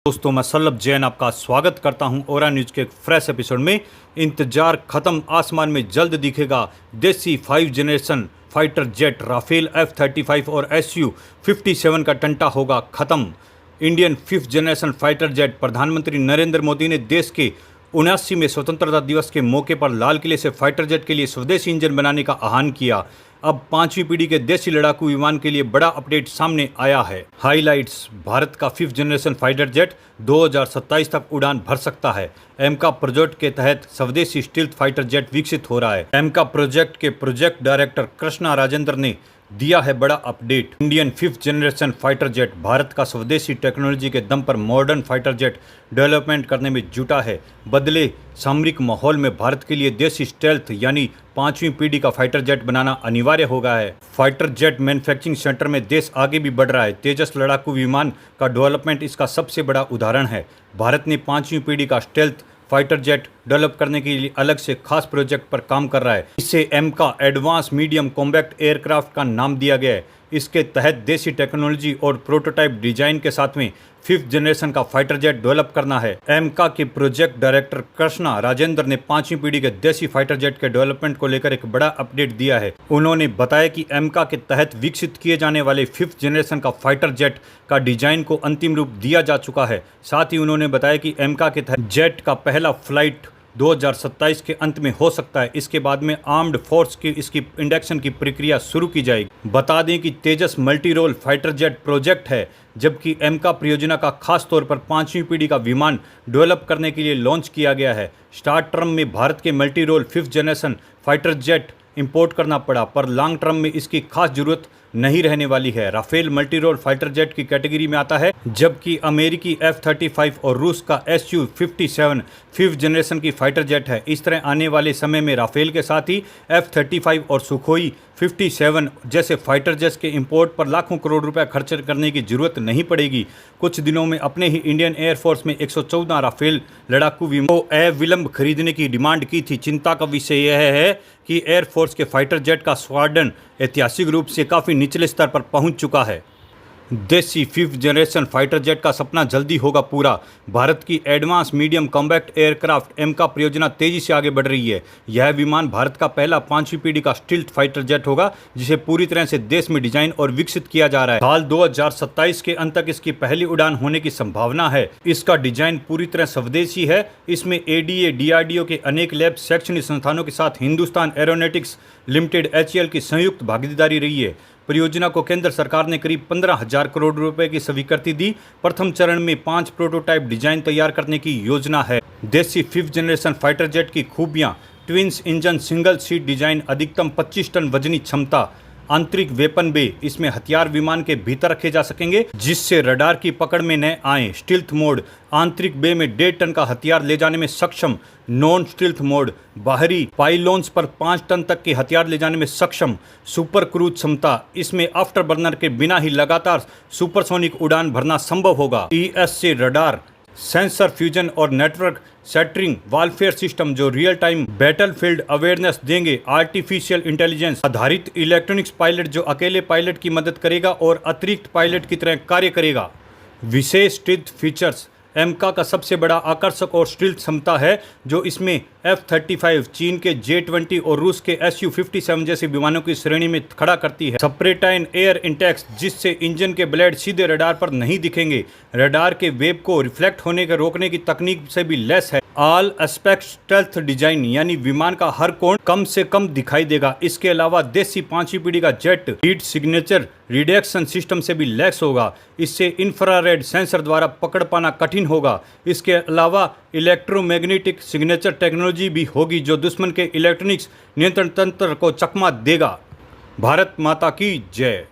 दोस्तों, मैं सल्लभ जैन आपका स्वागत करता हूं ओरा न्यूज़ के एक फ्रेश एपिसोड में। इंतजार खत्म, आसमान में जल्द दिखेगा देसी 5 generation fighter jet Rafale F-35 और Su-57 का टंटा होगा खत्म। Indian 5th generation fighter jet प्रधानमंत्री नरेंद्र मोदी ने देश के 79वें स्वतंत्रता दिवस के मौके पर लाल किले से फाइटर जेट के लिए स्वदेशी इंजन बनाने का आह्वान किया। अब 5वीं पीढ़ी के देसी लड़ाकू विमान के लिए बड़ा अपडेट सामने आया है। हाइलाइट्स: भारत का 5th जनरेशन फाइटर जेट 2027 तक उड़ान भर सकता है। एमका प्रोजेक्ट के तहत स्वदेशी स्टील्थ फाइटर जेट विकसित हो रहा है। एमका प्रोजेक्ट के प्रोजेक्ट डायरेक्टर कृष्णा राजेंद्र ने दिया है बड़ा update. Indian 5th generation fighter jet Bharat का स्वदेशी टेक्नोलॉजी के दम पर मॉडर्न फाइटर जेट डेवलपमेंट करने में जुटा है। बदले सामरिक माहौल में भारत के लिए देसी स्टेल्थ यानी 5वीं पीढ़ी का फाइटर जेट बनाना अनिवार्य हो गया है। फाइटर जेट मैन्युफैक्चरिंग सेक्टर में देश आगे भी बढ़ रहा है। तेजस लड़ाकू विमान का डेवलपमेंट इसका सबसे बड़ा उदाहरण है। भारत ने 5वीं पीढ़ी का स्टेल्थ फाइटर जेट डेवलप करने के लिए अलग से खास प्रोजेक्ट पर काम कर रहा है। इसे एमका एडवांस मीडियम कॉम्बैक्ट एयरक्राफ्ट का नाम दिया गया है। इसके तहत देसी टेक्नोलॉजी और प्रोटोटाइप डिजाइन के साथ में 5th जनरेशन का फाइटर जेट डेवलप करना है। एमका के प्रोजेक्ट डायरेक्टर कृष्णा राजेंद्र ने 5वीं पीढ़ी के देसी फाइटर जेट के डेवलपमेंट को लेकर एक बड़ा अपडेट दिया है। उन्होंने बताया कि एमका के तहत विकसित किए जाने वाले 5th जनरेशन का फाइटर जेट का डिजाइन को अंतिम रूप दिया जा चुका है। साथ ही उन्होंने बताया कि एमका के तहत जेट का पहला फ्लाइट 2027 के अंत में हो सकता है। इसके बाद में आर्म्ड फोर्स की इसकी इंडक्शन की प्रक्रिया शुरू की जाएगी। बता दें कि Tejas multi role fighter jet project है, जबकि एमका परियोजना का खास तौर पर 5वीं पीढ़ी का विमान डेवलप करने के लिए लॉन्च किया गया है। शॉर्ट टर्म में भारत के multi role 5th generation fighter jet import करना पड़ा, पर लॉन्ग टर्म में इसकी खास जरूरत नहीं रहने वाली है। Rafale multi role fighter jet की कैटेगरी में आता है, जबकि अमेरिकी F-35 और रूस का Su-57 5th जनरेशन की फाइटर जेट है। इस तरह आने वाले समय में राफेल के साथ ही F-35 और सुखोई 57 जैसे फाइटर जेट्स के इंपोर्ट पर लाखों करोड़ रुपए खर्च करने की जरूरत नहीं पड़ेगी। कुछ दिनों में अपने ही इंडियन एयरफोर्स में 114 राफेल लड़ाकू विमान को अविलंब खरीदने की डिमांड की थी। चिंता का विषय यह है कि एयरफोर्स के फाइटर जेट का स्क्वाड्रन ऐतिहासिक रूप से काफ़ी निचले स्तर पर पहुंच चुका है। देसी 5th जनरेशन फाइटर जेट का सपना जल्दी होगा पूरा। भारत की एडवांस मीडियम कॉम्बैक्ट एयरक्राफ्ट एमका परियोजना तेजी से आगे बढ़ रही है। यह विमान भारत का पहला 5वीं पीढ़ी का स्टील्थ फाइटर जेट होगा, जिसे पूरी तरह से देश में डिजाइन और विकसित किया जा रहा है। साल 2027 के अंत तक इसकी पहली उड़ान होने की संभावना है। इसका डिजाइन पूरी तरह स्वदेशी है। इसमें ADA, DRDO के अनेक लैब शैक्षणिक संस्थानों के साथ हिंदुस्तान एरोनॉटिक्स लिमिटेड HAL की संयुक्त भागीदारी रही है। परियोजना को केंद्र सरकार ने करीब 15,000 करोड़ रुपए की स्वीकृति दी। प्रथम चरण में 5 प्रोटोटाइप डिजाइन तैयार करने की योजना है। देसी 5th जनरेशन फाइटर जेट की खूबियां: twins engine, single seat design, अधिकतम 25 टन वजनी क्षमता, आंतरिक वेपन बे, इसमें हथियार विमान के भीतर रखे जा सकेंगे जिससे रडार की पकड़ में न आए। स्टील्थ मोड: आंतरिक बे में 1.5 टन का हथियार ले जाने में सक्षम। नॉन स्टील्थ मोड: बाहरी पाइलोन्स पर 5 टन तक के हथियार ले जाने में सक्षम। सुपर क्रूज क्षमता: इसमें आफ्टर बर्नर के बिना ही लगातार सुपरसोनिक उड़ान भरना संभव होगा। ESC रडार, सेंसर फ्यूजन और नेटवर्क शैटरिंग वारफेयर सिस्टम जो रियल टाइम बैटलफील्ड अवेयरनेस देंगे। आर्टिफिशियल इंटेलिजेंस आधारित इलेक्ट्रॉनिक्स पायलट जो अकेले पायलट की मदद करेगा और अतिरिक्त पायलट की तरह कार्य करेगा। विशेष स्टील्थ फीचर्स: एमका का सबसे बड़ा आकर्षक और स्टील्थ क्षमता है जो इसमें F-35, चीन के J-20 और रूस के Su-57 जैसे विमानों की श्रेणी में खड़ा करती है। सेपरेटाइन एयर इंटेक्स, जिससे इंजन के ब्लेड सीधे रडार पर नहीं दिखेंगे। रडार के वेब को रिफ्लेक्ट होने के रोकने की तकनीक से भी लैस है। ऑल एस्पेक्ट स्टेल्थ डिजाइन, यानी विमान का हर कोण कम से कम दिखाई देगा। इसके अलावा देसी 5वीं पीढ़ी का jet heat signature reduction system से भी लैस होगा। इससे इंफ्रारेड सेंसर द्वारा पकड़ पाना कठिन होगा। इसके अलावा इलेक्ट्रोमैग्नेटिक सिग्नेचर टेक्नोलॉजी भी होगी जो दुश्मन के इलेक्ट्रॉनिक्स नियंत्रण तंत्र को चकमा देगा। भारत माता की जय।